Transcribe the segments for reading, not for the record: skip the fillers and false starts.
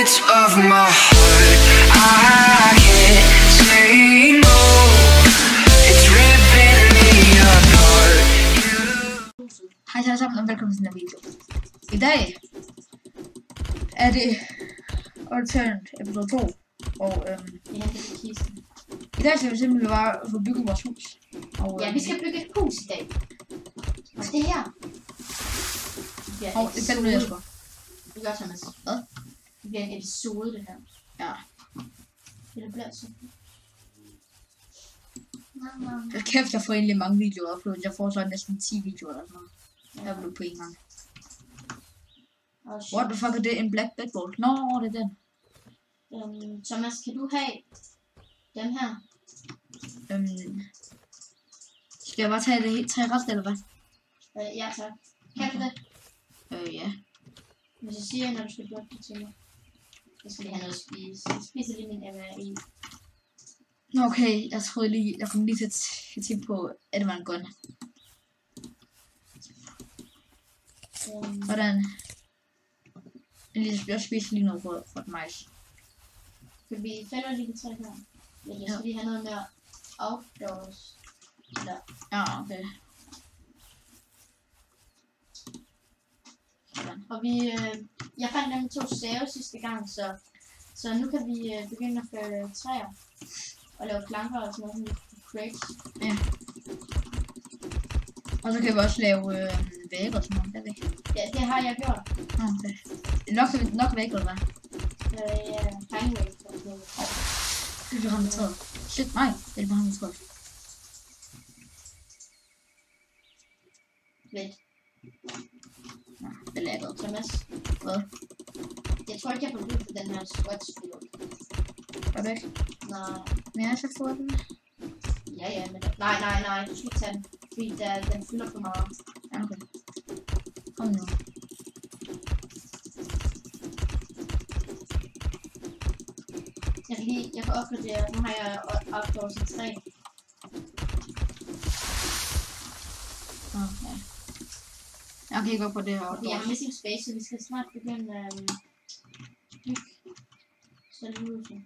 beats of my heart. I can't say no. It's ripping me apart. Hej alle sammen og velkommen til den her video. I dag er det Alternate episode 2. Og i dag skal vi simpelthen bare få bygget vores hus. Og, ja, vi skal bygge et hus i dag. Og det her. Og det fandt du, Jesper. Det gør Thomas. Hvad? Det bliver en episode, det her. Ja. Det bliver sådan. Jeg kæft, jeg får egentlig mange videoer uploadet. Jeg får så næsten 10 videoer eller sådan noget. Der blev på en gang. What the fuck er det? En black bedboard? Nå, det er den. Thomas, kan du have den her? Skal jeg bare tage det helt 3 ret, eller hvad? Ja, tak. Kan du det? Ja. Hvis jeg siger, når du skal blokke det til mig. Jeg skal lige have noget at spise. Jeg spiser lige min MRI. Nå, okay. Jeg troede lige, jeg kom lige til at tænke på, at det var en gun. Hvordan? Jeg spiser lige noget for et majs. Skal vi fælde lige det træ her? Eller skal vi have noget mere outdoors? Der. Ja, okay. Og jeg fandt dem 2 stave sidste gang, så nu kan vi begynde at fælde træer. Og lave planker og sådan noget, crates. Ja. Og så kan vi også lave vægge og sådan noget, det er det. Ja, det har jeg gjort. Okay. Nok vægge, eller hvad? Ja, hangway. Det er ham med træet. Shit, nej. Det er bare ham med træet. Vent. Nå, det lagger. Thomas. Hvad? Jeg tror ikke, jeg får brug for den her squat-spil. Er det ikke? Nej. Men jeg har så fået den. Ja, men nej, du skal ikke tage den. Fordi den fylder for meget. Ja, okay. Kom nu. Jeg kan opgradere. Nu har jeg opgået til 3. Okay. Jeg kan ikke gå på det her. Okay, jeg har missing space, så vi skal snart begynde at bygge. Så det ud til.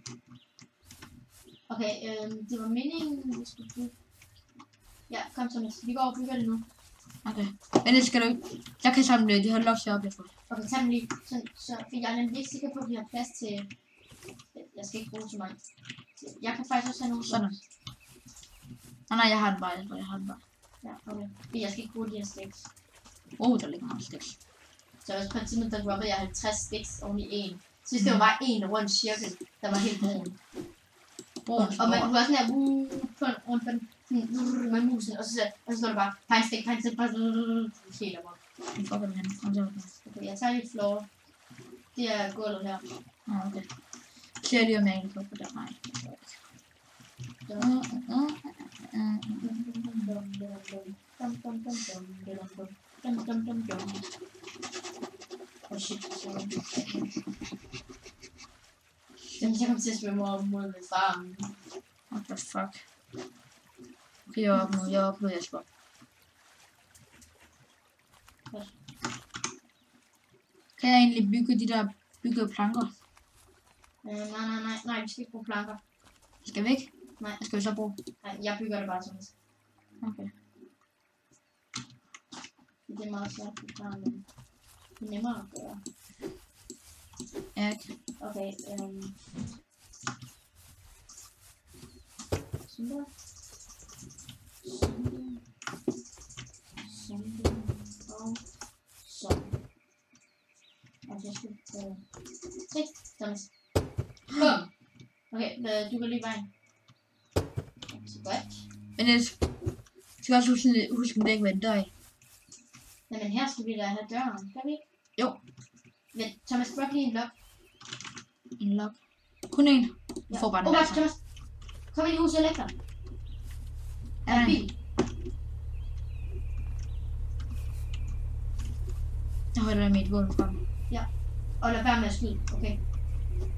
Okay, det var meningen, vi skulle bygge. Ja, kom Thomas, vi går og bygger det nu. Okay. Men det skal du ikke. Jeg kan samle de her loks op, jeg får. Okay, tag dem lige. Så jeg er nemlig ikke sikker på, at vi har plads til. Jeg skal ikke bruge så meget. Jeg kan faktisk også have nogle. Sådan. Nej, jeg har den bare. Jeg har den bare. Ja, okay. Jeg skal ikke bruge de her sticks. Der ligger mange sticks. Så også på et tidspunkt, der droppede jeg 50 sticks oven i en. Så hvis det var bare en rund cirkel, der var helt brun. Og man kunne også sådan rundt på den med musen, og så står det bare pine stick, helt op. Okay, jeg tager lige floor. Det er gulvet her. Okay. Ser det jo med en på der? Nej. Oh shit, jeg kommer til at svømme over mod min far. What the fuck? Okay, jeg er oppe nu, Jesper. Kan jeg egentlig bygge de der byggede planker? Nej, vi skal ikke bruge planker. Skal vi ikke? Nej. Hvad skal vi så bruge? Nej, jeg bygger det bare sådan. Okay. Det er meget svært at klare, men det er nemmere at gøre. Ja, ikke? Okay, sådan der. Sådan. Og sådan. Og så skal se, Thomas. Kom! Okay, du går lige vejen. Så godt. Men jeg skal også huske at det ikke var en dør i. Jamen her skal vi da have døren, kan vi ikke? Jo. Men Thomas, brug lige en lok. En lok. Kun en. Du får bare den der. Thomas. Kom ind i huset og læg dig. Er der en bil? Jeg holder mit våben frem. Ja. Og lad være med at skyde, okay?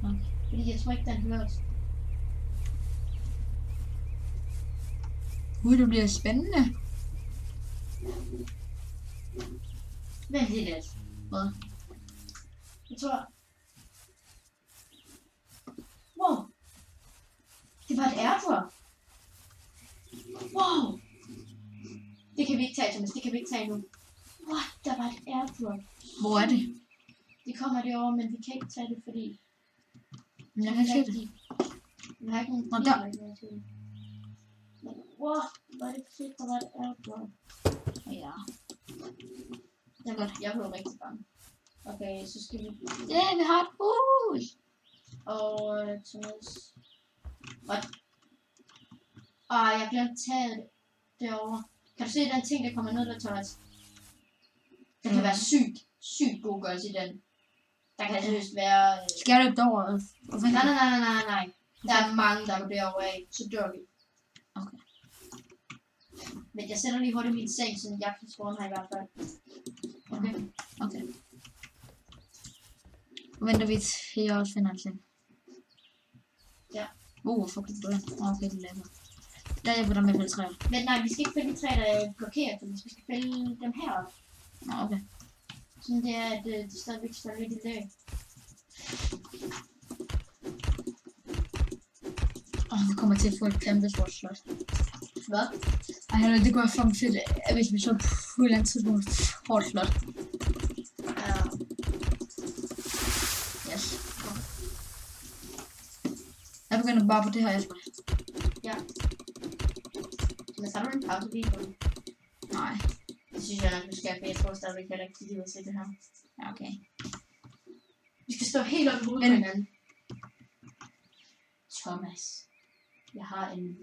Okay. Fordi jeg tror ikke, den hører os. Det bliver spændende. Vent lidt. Hvad? Jeg tror... Wow. Det var et airdrop. Wow. Det kan vi ikke tage, Thomas. Det kan vi ikke tage nu. What? Der var et airdrop. Hvor er det? Det kommer derovre, men vi kan ikke tage det, fordi... Men jeg kan ikke se det. Vi har ikke nogen Nå, der. Men wow, var det fedt, der var et airdrop. Ja. Jeg blev rigtig bange. Okay, så skal vi... Ja, vi har et hus. Og Thomas... What? Jeg glemte taget derovre. Kan du se den ting, der kommer ned der, Thomas? Der kan være sygt god gørelse i den. Der kan seriøst være... Skal jeg løbe derover? Nej. Der er mange, der går derover af. Så dør vi. Okay. Men jeg sætter lige hurtigt min seng, så jeg kan spawne her i hvert fald. Okay. Nu venter vi til jeg også finder en seng. Ja. Hvorfor kan du ind? Okay, det lader. Der hjælper der med at fælde træer. Men nej, vi skal ikke fælde de træer, der blokerer, for vi skal fælde dem heroppe. Okay. Sådan det er, at de stadigvæk står lidt i løb. Vi kommer til at få et kæmpe stort slot. Hvad? Ej, det kunne være fucking fedt, hvis vi så på et eller andet tidspunkt får et slot. Ja. Yes. Jeg begynder bare på det her, Jesper. Ja. Men så har du en pausevideo? Nej. Det synes jeg nok, du skal, for jeg tror stadigvæk heller ikke, de vil se det her. Ja, okay. Vi skal stå helt op i hovedet på hinanden. Thomas, jeg har en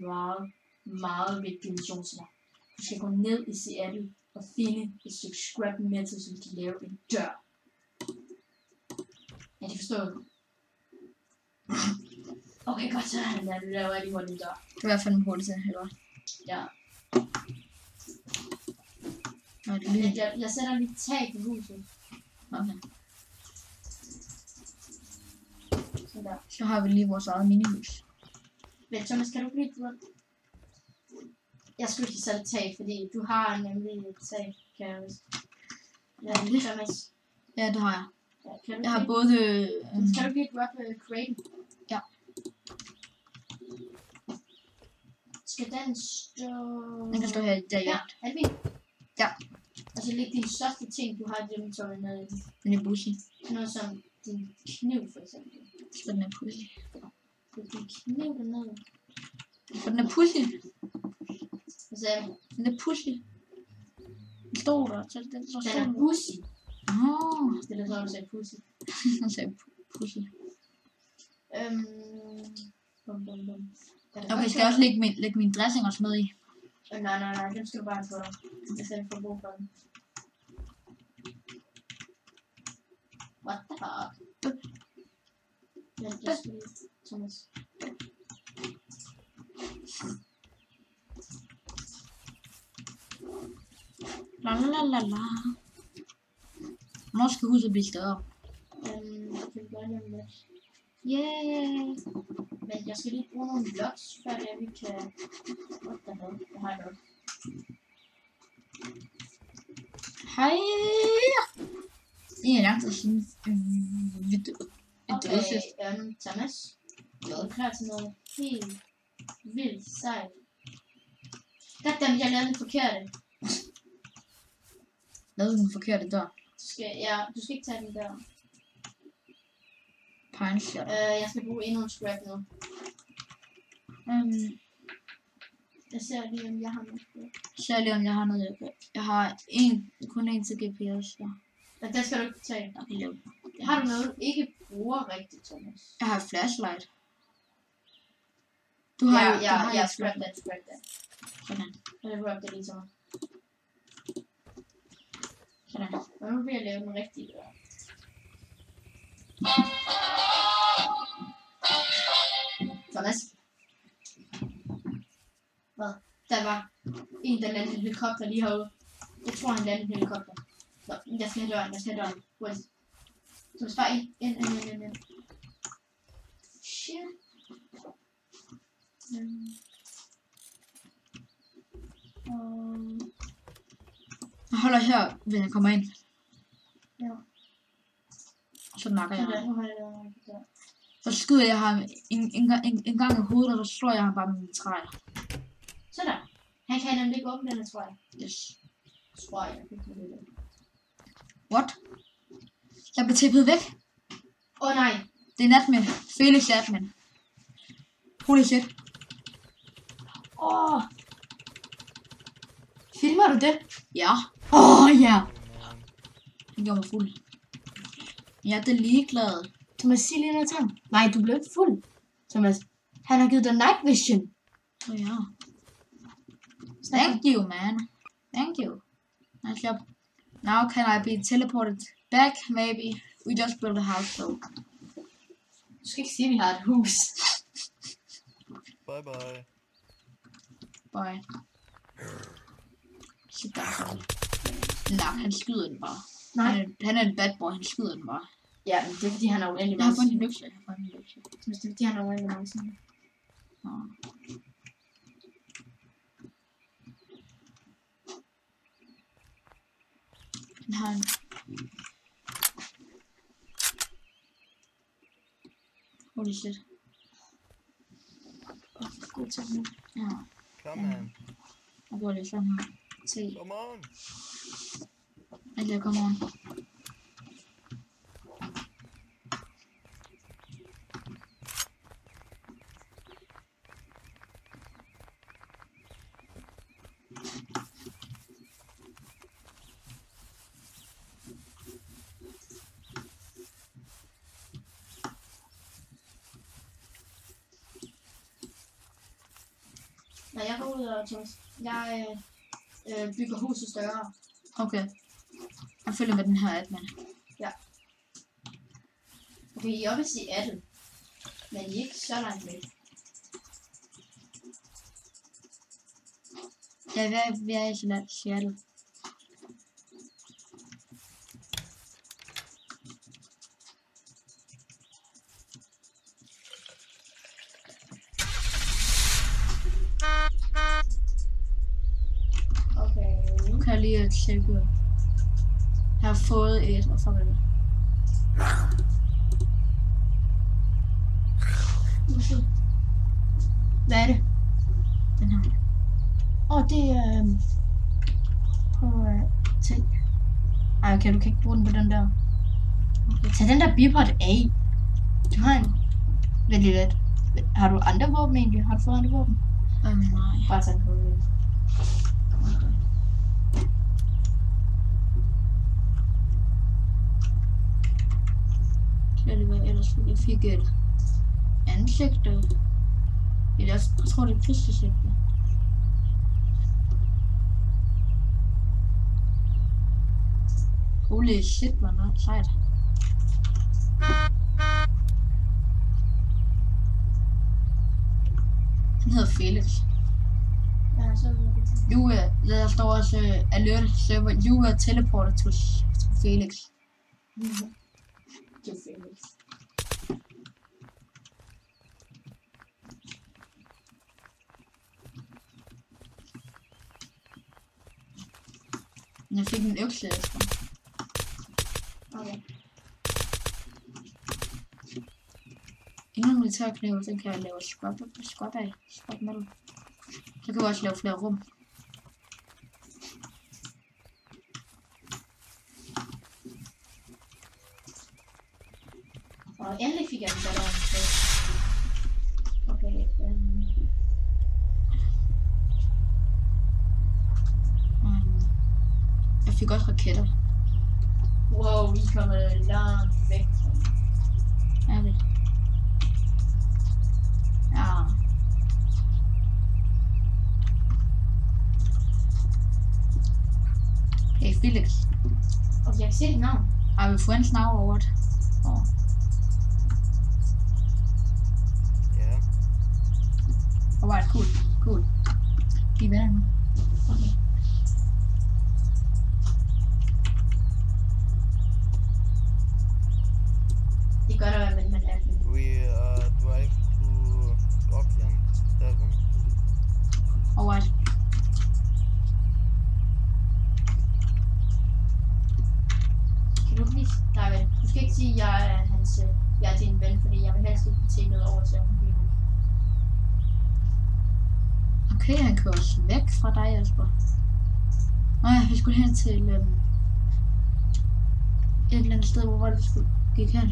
meget vigtig mission til dig. Du skal gå ned i Seattle og finde et stykke scrap metal, som kan lave en dør. Ja, det forstår du. Okay, godt så. Jeg laver lige hurtigt en dør. Det er i hvert fald en hurtigt til, eller hvad? Ja. Nå, det er lige. Jeg sætter lige tag på huset. Okay. Sådan der. Så har vi lige vores eget minihus. Men Thomas, kan du blive rundt? Jeg skulle ikke sætte tag, fordi du har nemlig et tag, kan jeg vist. Ja, Thomas. Ja, det har jeg. Ja, kan du Jeg har blive- både... Kan du lige drop craten? Ja. Skal den stå... Den kan stå her der, ja. Ja, er det fint? Ja. Altså læg din største ting, du har i den inventory ned i. Den er bushy. Sådan noget som din kniv, for eksempel. Så den er pushy. Læg din kniv dernede. For den er pushy. Hvad sagde du? Den er pushy. Den stod der. Så den står Den er pussy. Åh. Det er sådan, du sagde pussy. Han sagde pushy. Bum. Okay, skal jeg også lægge min dressing også med i? Nej, den skal du bare få dig. Jeg skal ikke få brug for den. What the fuck? Men jeg skal lige... Thomas. La. Hvornår skal huset blive større? Det kan vi gøre lige om lidt. Yeah. Men jeg skal lige bruge nogle blocks, før det vi kan... What the hell? Jeg har noget. Hej. Det er lang tid siden vi døde. Okay, Thomas. Jeg er klar til noget helt vildt sejt. Goddammit, jeg lavede den forkerte. Lavede den forkerte dør. Du skal ikke tage den der. Pine shot. Jeg skal bruge endnu en scrap nu. Jeg ser lige, om jeg har noget scrap. Så lige om jeg har noget. Jeg har kun en til GPS. Ja. Men den skal du ikke tage. Okay, lav. Har du noget, du ikke bruger rigtigt, Thomas? Jeg har et flashlight. Du har jo... Ja, scrap den. Sådan. Jeg røb det lige til mig. Sådan. Og nu vil jeg lave den rigtige dør. Thomas. Hvad? Der var en, der landede en helikopter lige herude. Jeg tror, han landede en helikopter. Så, jeg skal have døren. Wait. Thomas, bare ind. Shit. Jeg holder her, hvis jeg kommer ind. Ja. Så nakker jeg. Nu har jeg der. Så skyder jeg ham en gang i hovedet, og så slår jeg ham bare med min træer. Sådan. Han kan nemlig ikke åbne den, tror jeg. Yes. Tror jeg. What? Jeg blev tippet væk. Nej. Det er Natman. Felix Natman. Holy shit. Filmer du det? Ja. Ja. Han gjorde mig fuld. Jeg er da ligeglad. Thomas, sig lige noget til ham. Nej, du blev ikke fuld. Thomas, han har givet dig night vision. Ja. Thank you, man. Thank you. Nice job. Now can I be teleported back? Maybe. We just built a house, though. Du skal ikke sige, at vi har et hus. Bye bye. Bye. Shit, der er sådan. Nej, han skyder den bare. Nej. Han er en bad boy, han skyder den bare. Ja, men det er fordi, han har uendelig Jeg har mange fundet en sider. økse. Jeg har fundet en økse. Thomas, det er fordi, han har uendelig mange sider. Han har en... Holy shit. God teknik. Ja. Come on. Jeg går lige sådan her. Se. Come on. Eller come on. Nej, jeg går ud og Thomas. Jeg bygger huset større. Okay. Jeg følger med den her admin. Okay, I er oppe i 18. Men I er ikke så langt væk. Ja, vi er i Seattle. Okay. Nu kan jeg lige tjekke. Jeg har fået et, og farvel. Hvad er det? Den her. Det er... Tag. Ej, okay, du kan ikke bruge den på den der. Okay. Tag den der bipod af. Du har en... Vent lige lidt. Har du andre våben egentlig? Har du fået andre våben? Nej. Bare tag den på. Okay. Skal det være ellers? Jeg fik et ansigte. Jeg tror, det er pistesigte. Holy shit, man er sejt. Han hedder Felix. Ja, så Der står også alert server. You are teleported to Felix. det er Felix. Jeg fik en økse efter. Okay. Inden militærkniv, den kan jeg lave squat af. Squat med. Så kan vi også lave flere rum. Og endelig fik jeg den der. Okay. Jeg fik også raketter. Wow, vi kommer langt væk. Er det? Ja. Hey Felix. Okay, jeg kan se dit navn. Are we friends now or what? Oh. Yeah. Alright, cool. Vi er venner nu. Okay. Det er godt at være med den app. We drive to Scotland 7. Alright. Kan du ikke lige... Nej, vel. Du skal ikke sige, at jeg er jeg er din ven, fordi jeg vil helst ikke tage noget over til ham lige nu. Okay, han kører også væk fra dig, Jesper. Nej, vi skulle hen til et eller andet sted, hvor var det, vi skulle gik hen.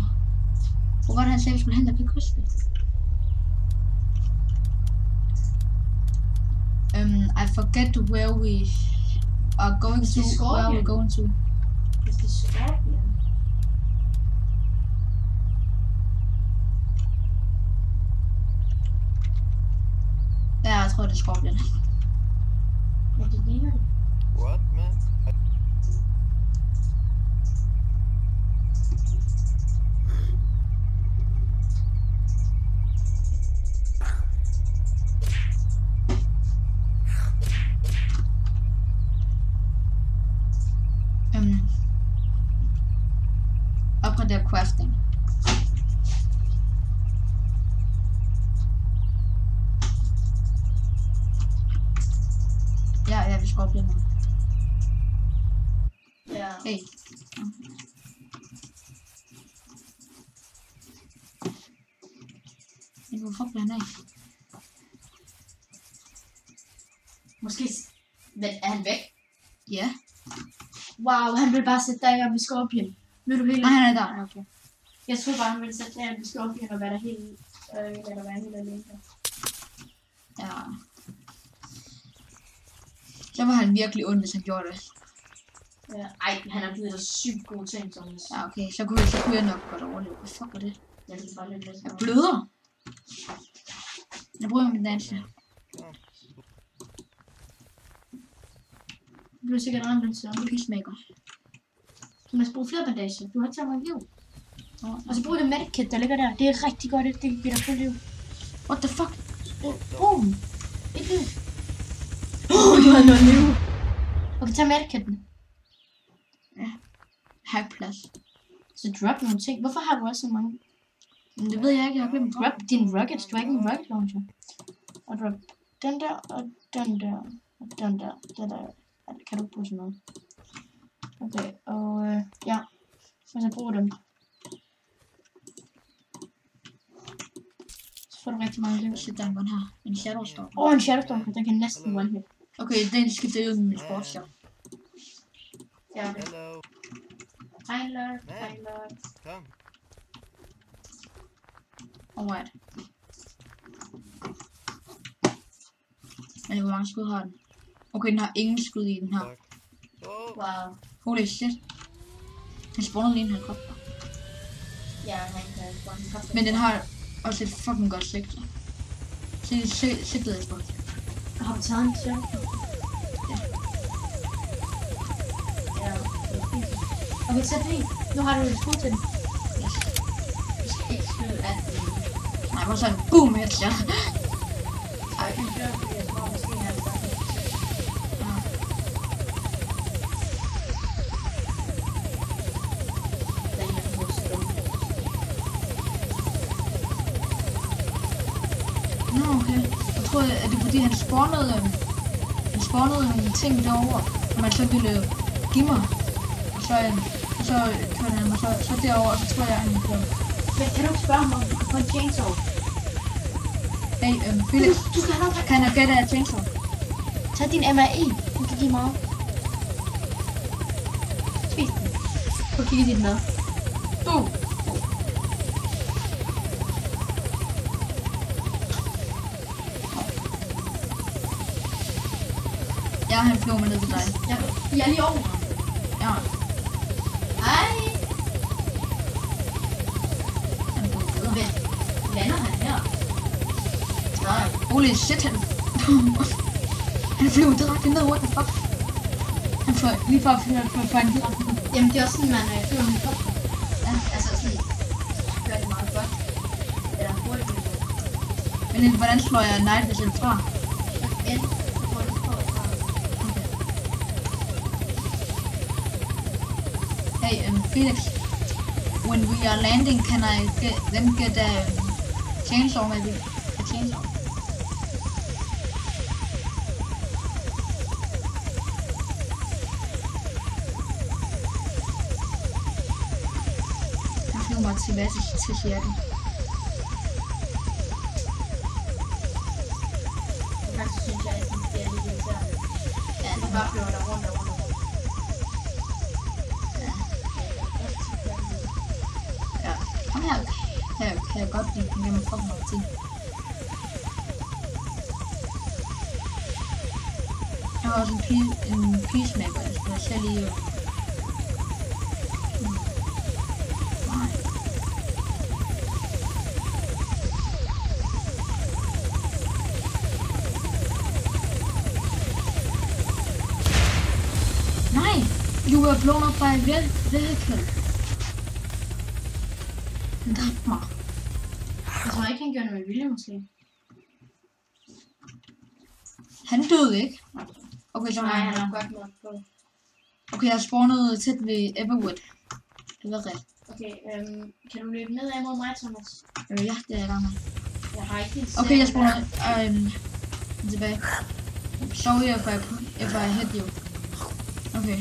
Hvor var det, han sagde, vi skulle hen, der kan kysse det. I forget where we are going to. Where are we going to? Hvis det er Scorpion. Ja, jeg tror, det er Scorpion. Ja, det ligner det. What, man? Opgradere crafting. Ja, vi skal opdage noget. Ja. Hey. Hvorfor bliver han af? Måske... Men er han væk? Ja. Wow, han vil bare sætte dig op i Scorpion. Nu er du helt... Nej, han er der. Ja, okay. Jeg troede bare, han ville sætte dig op i Scorpion og være der helt... eller være helt alene. Ja. Så var han virkelig ond, hvis han gjorde det. Ja. Ej, han har givet dig sygt gode ting, Thomas. Ja, okay. Så kunne jeg nok godt overleve. Hvad fuck var det? Jeg vil bare lidt Jeg bløder. Jeg bruger min danse. Du bliver sikkert ramt en zombie. Peacemaker. Du må bruge flere bandager. Du har ikke så mange liv. Og så brug det medkit, der ligger der. Det er rigtig godt, det kan give dig fuld liv. What the fuck? Boom. Et liv. Du har noget liv. Okay, tag medkitten. Ja. Har ikke plads. Så drop nogle ting. Hvorfor har du også så mange? Men det ved jeg ikke, jeg har glemt. Drop din rockets. Du har ikke en rocket launcher. Og drop den der, og den der, og den der. Det der. Kan du ikke bruge sådan noget? Okay, og ja. Så jeg bruger dem. Så får du rigtig mange liv. Så der er en her. En Shadowstorm. En Shadowstorm, den kan næsten one hit. Okay, den skal det ud med min sportsshop. Ja, okay. Hello. Tyler. Come. Alright. Men hvor mange skud har den? Okay, den har ingen skud i den her. Fuck. Oh. Wow. Holy shit. Den spawnede lige en helikopter. Ja, han kan one. Men den har også et fucking godt sigte. Sigtet er spot. Har du taget en sjov? Ja. Okay, sæt det i. Nu har du et skud til den. Yes. Du skal ikke skyde af den. Nej, hvor så en boom headshot. Ej, jeg kan gøre, fordi jeg tror måske, han er bare Nå, okay. Jeg tror, at det er fordi, han spawnede nogle ting derovre, som man så ville give mig. Og så kørte han mig så derover, og så tror jeg, han kørte. Men kan du ikke spørge ham om på en chainsaw? Hey, Felix, Du skal have noget. kan jeg gætte af chainsaw? Tag din MRI. Du kan give meget. Spis den. Prøv at kigge i dit mad. Ja, han flyver mig ned til dig. Ja, jeg er lige over. Ja, Ej. han flyver videre. Okay. Lander han her? Nej. Holy shit, han flyver direkte ned, what the fuck? Han fløj lige fra en direkte ned. Jamen, det er også sådan, man flyver med kopter. Ja. Altså sådan, gør det meget godt. Eller hurtigt. Men hvordan slår jeg Night Vision fra? End. Hvor du får fra. Hey, Felix, when we are landing, can I get a chainsaw maybe? A chainsaw? Han flyver kommer tilbage til Seattle. Faktisk synes jeg, at det er lidt irriterende. Ja, Du bare flyver der rundt og rundt. Ja. Ham her kan jeg godt lide, men jeg må få nogle ting. Jeg har også en peacemaker, jeg skal selv lige... Nej. Nej! You were blown up by a vehicle. Han dræbte mig. Jeg tror ikke, han gjorde det med vilje, måske. Han døde ikke. Okay, så Nej, har han han... har godt nok på. Okay, jeg spawnede tæt ved Everwood. Det var rigtigt. Okay, kan du løbe nedad mod mig, Thomas? Ja, det er jeg i gang med. Jeg har ikke helt Okay, jeg spawner tilbage. Sorry if I hit you. Okay.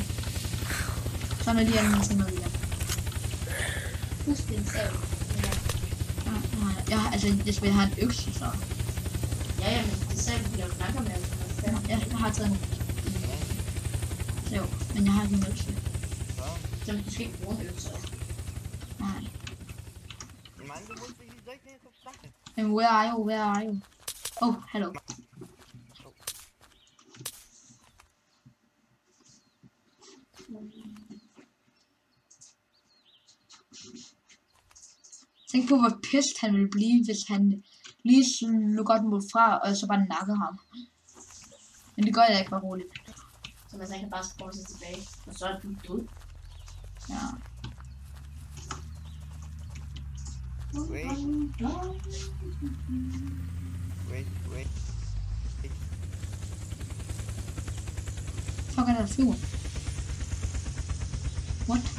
Så er der lige anden til noget igen. Husk din sav. Hvis vi har en økse, så... Ja, men det sav, du laver snakker med. Ja, jeg har taget en sav, men jeg har ikke en økse. Så du skal ikke bruge en økse. Nej. Mann, du musst dich direkt nicht auf Sache. And where are you? Oh, hello. Tænk på, hvor pissed han ville blive, hvis han lige slog godt mod fra, og så bare nakkede ham. Men det gør jeg ikke, bare roligt. Så man kan bare spore sig tilbage, og så er du død. Ja. Wait. Fuck er der flyver? What?